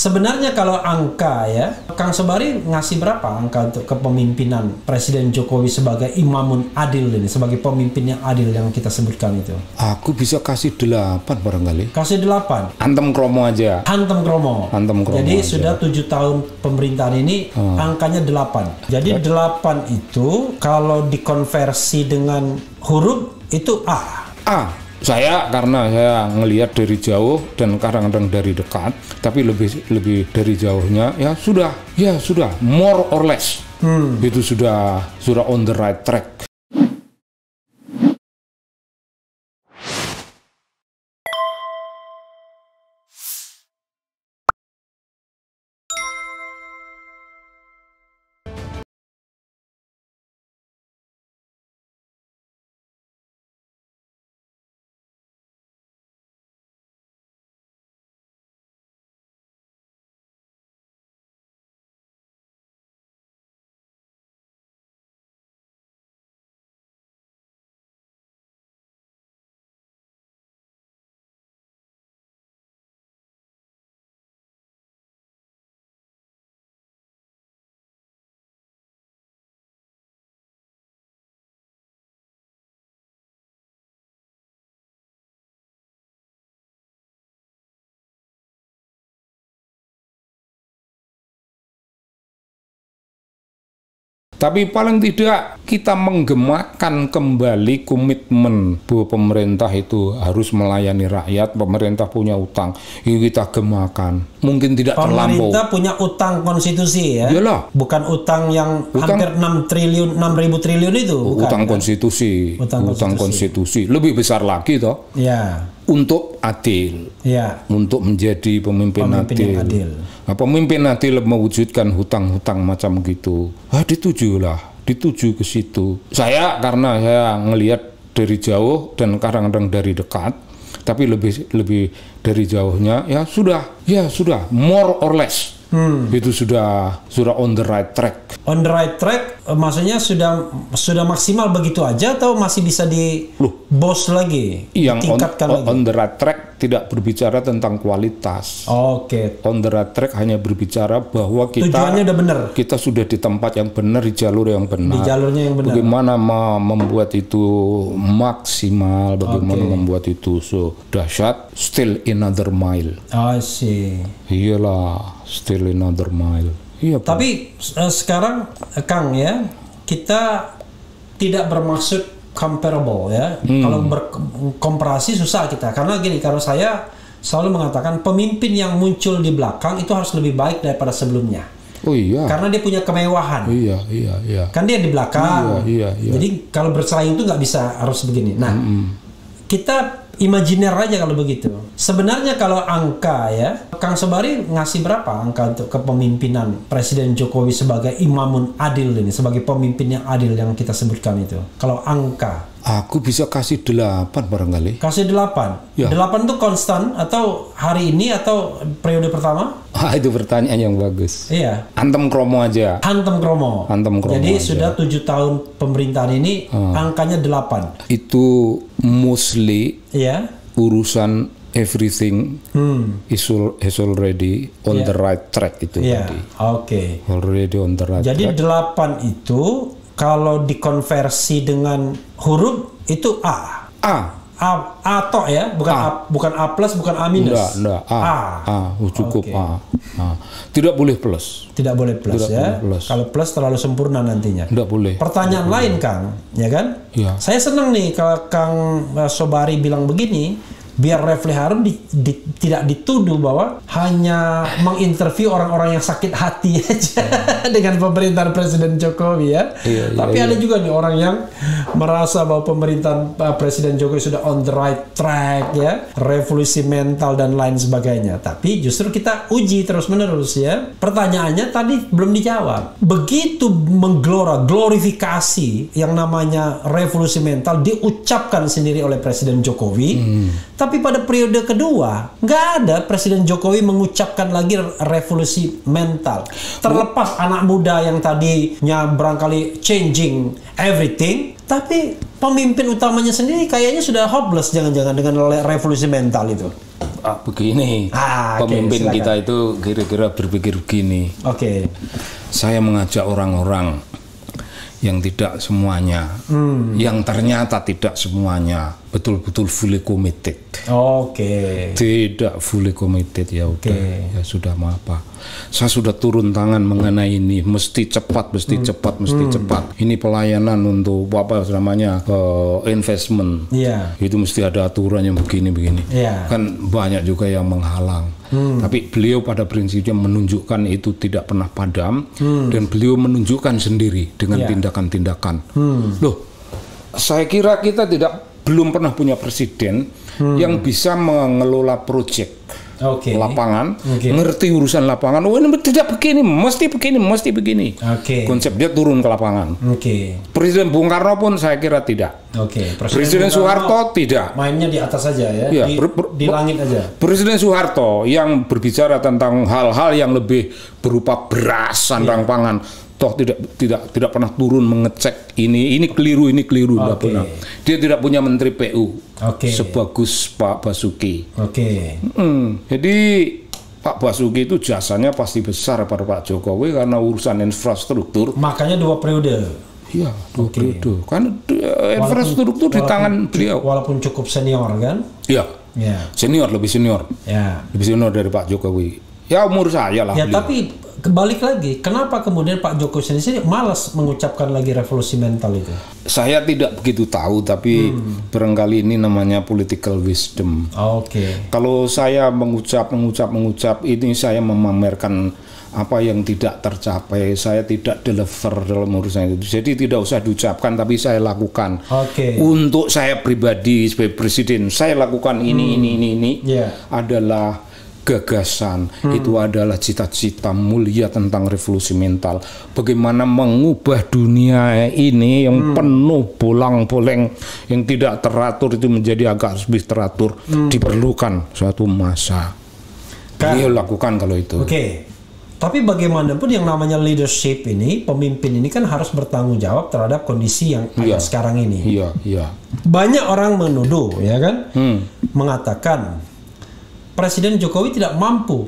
Sebenarnya kalau angka ya, Kang Sobari ngasih berapa angka untuk kepemimpinan Presiden Jokowi sebagai imamun adil ini, sebagai pemimpin yang adil yang kita sebutkan itu? Aku bisa kasih 8 barangkali. Kasih 8? Hantem kromo aja. Hantem kromo. Hantem kromo Jadi aja. sudah 7 tahun pemerintahan ini angkanya 8. Jadi 8 itu kalau dikonversi dengan huruf itu A. A. Karena saya ngelihat dari jauh dan kadang-kadang dari dekat, tapi lebih dari jauhnya ya sudah more or less itu sudah on the right track. Tapi paling tidak kita menggemakan kembali komitmen bahwa pemerintah itu harus melayani rakyat. Pemerintah punya utang, yuk kita gemakan. Mungkin tidak terlampau. Pemerintah punya utang konstitusi ya? Iyalah. Bukan utang yang hampir 6.000 triliun itu? Bukan, utang kan? konstitusi. Utang konstitusi. Lebih besar lagi toh. Ya. Untuk adil, ya. Untuk menjadi pemimpin adil. Nah, pemimpin adil mewujudkan hutang-hutang macam gitu. Dituju ke situ. Karena saya ngelihat dari jauh dan kadang-kadang dari dekat, tapi lebih dari jauhnya ya sudah more or less. Itu sudah on the right track. On the right track maksudnya sudah maksimal begitu aja atau masih bisa di boost lagi? Yang tingkatkan on the right track tidak berbicara tentang kualitas. Oke. On the right track hanya berbicara bahwa tujuannya udah benar. Kita sudah di tempat yang benar, di jalur yang benar. Di jalurnya yang benar. Bagaimana membuat itu maksimal, bagaimana membuat itu dahsyat, still another mile. I see. Iyalah, still another mile. Iya, Pak. Tapi sekarang Kang ya, kita tidak bermaksud comparable ya. Kalau berkomparasi susah kita. Karena gini, kalau saya selalu mengatakan pemimpin yang muncul di belakang itu harus lebih baik daripada sebelumnya. Oh iya. Karena dia punya kemewahan. Iya. Kan dia di belakang. Iya. Jadi kalau bersaing itu nggak bisa harus begini. Nah, kita imajiner aja kalau begitu. Sebenarnya kalau angka ya, Kang Sobari ngasih berapa angka untuk kepemimpinan Presiden Jokowi sebagai imamun adil ini, sebagai pemimpin yang adil yang kita sebutkan itu? Kalau angka. Aku bisa kasih 8 barangkali. Kasih 8? Ya. 8 itu konstan atau hari ini atau periode pertama? Itu pertanyaan yang bagus. Iya. Hantem kromo aja. Hantem kromo. Jadi aja. Sudah 7 tahun pemerintahan ini angkanya 8. Itu mostly urusan everything is already on the right track itu tadi. Oke. Already on the right track. Jadi 8 itu kalau dikonversi dengan huruf itu A. A tok ya, bukan A plus, bukan A minus. Enggak. A. Cukup A. Tidak boleh plus. Tidak boleh plus ya. Kalau plus terlalu sempurna nantinya. Tidak boleh. Pertanyaan lain Kang, ya kan? Ya. Saya senang nih kalau Kang Sobari bilang begini. Biar Refli Harun tidak dituduh bahwa hanya menginterview orang-orang yang sakit hati aja dengan pemerintahan Presiden Jokowi ya. Tapi ada juga nih orang yang merasa bahwa pemerintahan Presiden Jokowi sudah on the right track ya, revolusi mental dan lain sebagainya. Tapi justru kita uji terus-menerus ya. Pertanyaannya tadi belum dijawab. Begitu glorifikasi yang namanya revolusi mental diucapkan sendiri oleh Presiden Jokowi. Tapi pada periode kedua, nggak ada Presiden Jokowi mengucapkan lagi revolusi mental. Terlepas anak muda yang tadinya barangkali changing everything, Tapi pemimpin utamanya sendiri kayaknya sudah hopeless jangan-jangan dengan revolusi mental itu. Begini, pemimpin kita itu kira-kira berpikir begini. Saya mengajak orang-orang yang tidak semuanya, yang ternyata tidak semuanya betul-betul fully committed. Tidak fully committed, ya udah, ya sudah, mau apa. Saya sudah turun tangan mengenai ini, mesti cepat. Ini pelayanan untuk apa namanya, investment. Itu mesti ada aturan yang begini. Kan banyak juga yang menghalang. Tapi beliau pada prinsipnya menunjukkan itu tidak pernah padam, dan beliau menunjukkan sendiri dengan tindakan-tindakan. Loh, saya kira kita belum pernah punya presiden yang bisa mengelola proyek lapangan, ngerti urusan lapangan. Oh, ini tidak begini, mesti begini. Konsep dia turun ke lapangan. Presiden Bung Karno pun saya kira tidak. Presiden Soeharto tidak. Mainnya di atas saja ya, di langit aja. Presiden Soeharto yang berbicara tentang hal-hal yang lebih berupa beras, sandang pangan, toh tidak pernah turun mengecek ini keliru, tidak pernah. Dia tidak punya menteri PU sebagus Pak Basuki. Jadi Pak Basuki itu jasanya pasti besar pada Pak Jokowi karena urusan infrastruktur. Makanya 2 periode. Iya, 2 periode. Kan infrastruktur di tangan beliau. Walaupun cukup senior kan? Iya. Lebih senior. Lebih senior dari Pak Jokowi. Ya umur saya lah. Ya beliau. Tapi kebalik lagi, kenapa kemudian Pak Jokowi sendiri malas mengucapkan lagi revolusi mental itu? Saya tidak begitu tahu, tapi barangkali ini namanya political wisdom. Kalau saya mengucap ini, saya memamerkan apa yang tidak tercapai, saya tidak deliver dalam urusan itu. Jadi tidak usah diucapkan, tapi saya lakukan. Untuk saya pribadi sebagai presiden, saya lakukan ini adalah gagasan, itu adalah cita-cita mulia tentang revolusi mental. Bagaimana mengubah dunia ini yang penuh bolang-boleng, yang tidak teratur itu menjadi agak lebih teratur. Diperlukan suatu masa. Dia lakukan kalau itu. Tapi bagaimanapun yang namanya leadership ini, pemimpin ini kan harus bertanggung jawab terhadap kondisi yang ada sekarang ini. Banyak orang menuduh, ya kan, mengatakan Presiden Jokowi tidak mampu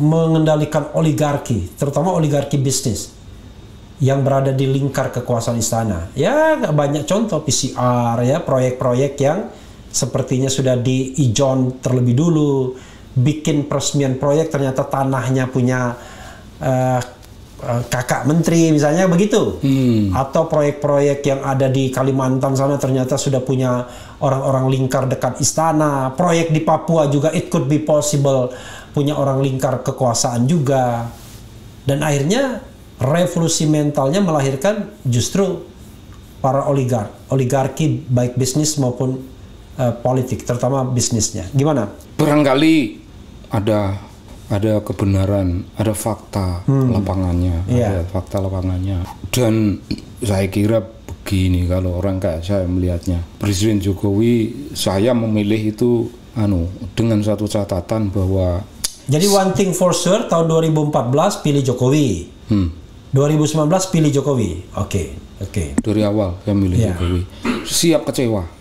mengendalikan oligarki, terutama oligarki bisnis yang berada di lingkar kekuasaan istana. Ya, banyak contoh PCR, ya, proyek-proyek yang sepertinya sudah diijon terlebih dulu, bikin peresmian proyek ternyata tanahnya punya kakak menteri misalnya begitu, atau proyek-proyek yang ada di Kalimantan sana ternyata sudah punya orang-orang lingkar dekat istana. Proyek di Papua juga it could be possible punya orang lingkar kekuasaan juga. Dan akhirnya revolusi mentalnya melahirkan justru para oligarki baik bisnis maupun politik, terutama bisnisnya. Gimana? Barangkali ada kebenaran, ada fakta lapangannya, ada fakta lapangannya. Dan saya kira begini, kalau orang kayak saya melihatnya, Presiden Jokowi saya memilih itu dengan satu catatan bahwa, jadi one thing for sure, tahun 2014 pilih Jokowi, 2019 pilih Jokowi. Dari awal saya milih Jokowi. Siap kecewa.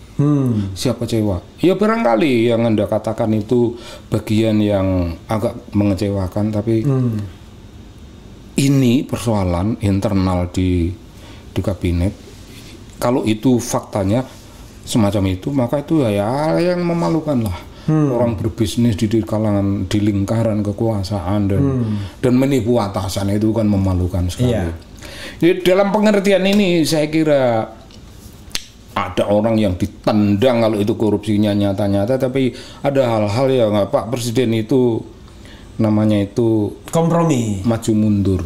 Ya barangkali yang Anda katakan itu bagian yang agak mengecewakan, tapi ini persoalan internal di kabinet. Kalau itu faktanya semacam itu, maka itu ya yang memalukan lah. Orang berbisnis di kalangan, di lingkaran kekuasaan dan menipu atasan, itu kan memalukan sekali. Jadi dalam pengertian ini saya kira ada orang yang ditendang kalau itu korupsinya nyata-nyata, tapi ada hal-hal yang Pak Presiden itu namanya itu kompromi, maju mundur.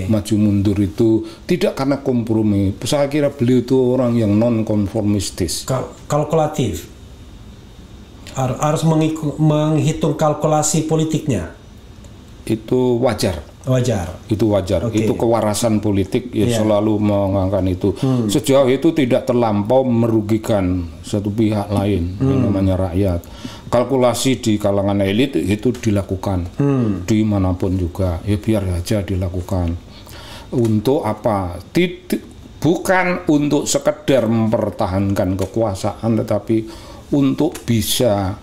Maju mundur itu tidak karena kompromi. Saya kira beliau itu orang yang non konformistis, kalkulatif, harus menghitung kalkulasi politiknya. Itu wajar. Itu wajar. Itu kewarasan politik ya, selalu mengangkat itu. Sejauh itu tidak terlampau merugikan satu pihak lain, yang namanya rakyat. Kalkulasi di kalangan elit itu dilakukan dimanapun juga, ya biar saja dilakukan. Untuk apa? bukan untuk sekedar mempertahankan kekuasaan, tetapi untuk bisa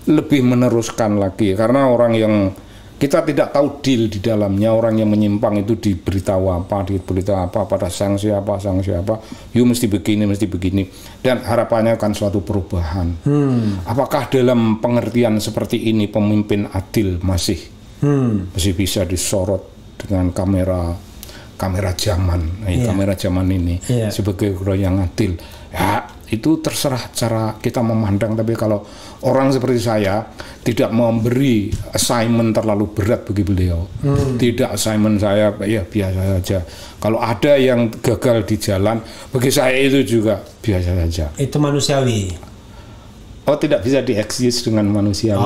lebih meneruskan lagi. Karena orang yang kita tidak tahu deal di dalamnya, orang yang menyimpang itu diberitahu apa pada sanksi apa, you mesti begini, dan harapannya kan suatu perubahan. Apakah dalam pengertian seperti ini pemimpin adil masih bisa disorot dengan kamera zaman, kamera zaman ini sebagai orang yang adil? Ya, itu terserah cara kita memandang. Tapi kalau orang seperti saya tidak memberi assignment terlalu berat bagi beliau, tidak, assignment saya ya biasa saja. Kalau ada yang gagal di jalan, bagi saya itu juga biasa saja. Itu manusiawi. Oh, tidak bisa dieksis dengan manusia.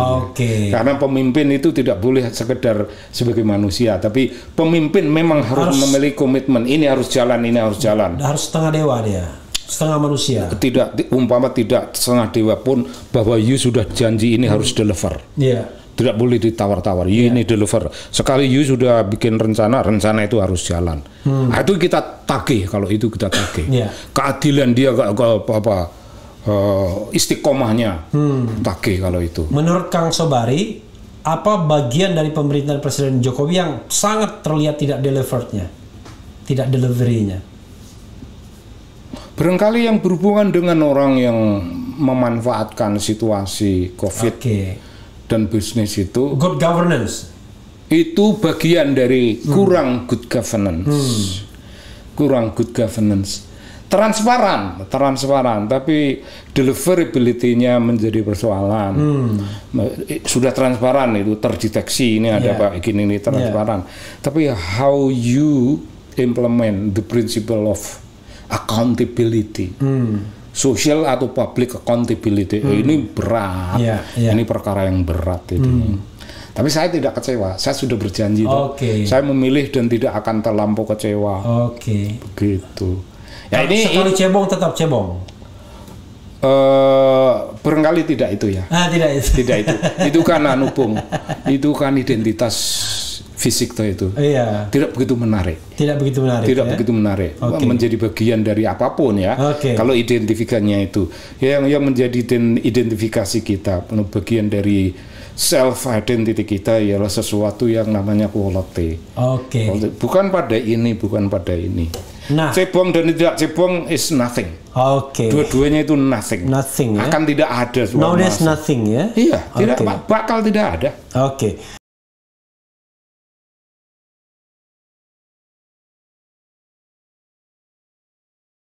Karena pemimpin itu tidak boleh sekedar sebagai manusia, tapi pemimpin memang harus memiliki komitmen. Ini harus jalan, ini harus jalan. Harus setengah dewa dia, setengah manusia. Tidak, umpama tidak setengah dewa pun, bahwa you sudah janji ini harus deliver. Tidak boleh ditawar-tawar. You ini deliver. Sekali you sudah bikin rencana itu harus jalan. Nah, itu kita tagih. Kalau itu kita tagih. Keadilan dia istiqomahnya tagih kalau itu. Menurut Kang Sobari, apa bagian dari pemerintahan Presiden Jokowi yang sangat terlihat tidak deliverednya, tidak deliverynya? Barangkali yang berhubungan dengan orang yang memanfaatkan situasi COVID dan bisnis itu. Good governance. Itu bagian dari kurang good governance. Kurang good governance. Transparan, tapi deliverability-nya menjadi persoalan. Sudah transparan, itu terdeteksi, ini ada Pak gini, ini transparan. Tapi how you implement the principle of accountability, social atau public accountability, ini berat. Ini perkara yang berat ini. Tapi saya tidak kecewa, saya sudah berjanji. Saya memilih dan tidak akan terlampau kecewa. Begitu. Ya, ini sekali cebong tetap cebong. Barangkali tidak itu ya. Tidak itu. Tidak itu. Itu kan Bung. Itu kan identitas fisik itu. Tidak begitu menarik. Tidak begitu menarik. Menjadi bagian dari apapun ya. Kalau identifikasinya itu yang menjadi identifikasi kita, bagian dari self identity kita ialah sesuatu yang namanya quality. Bukan pada ini. Nah, cebong dan tidak cebong is nothing. Dua-duanya itu nothing. Ya? Akan tidak ada. No, there's nothing ya. Iya, tidak bakal tidak ada.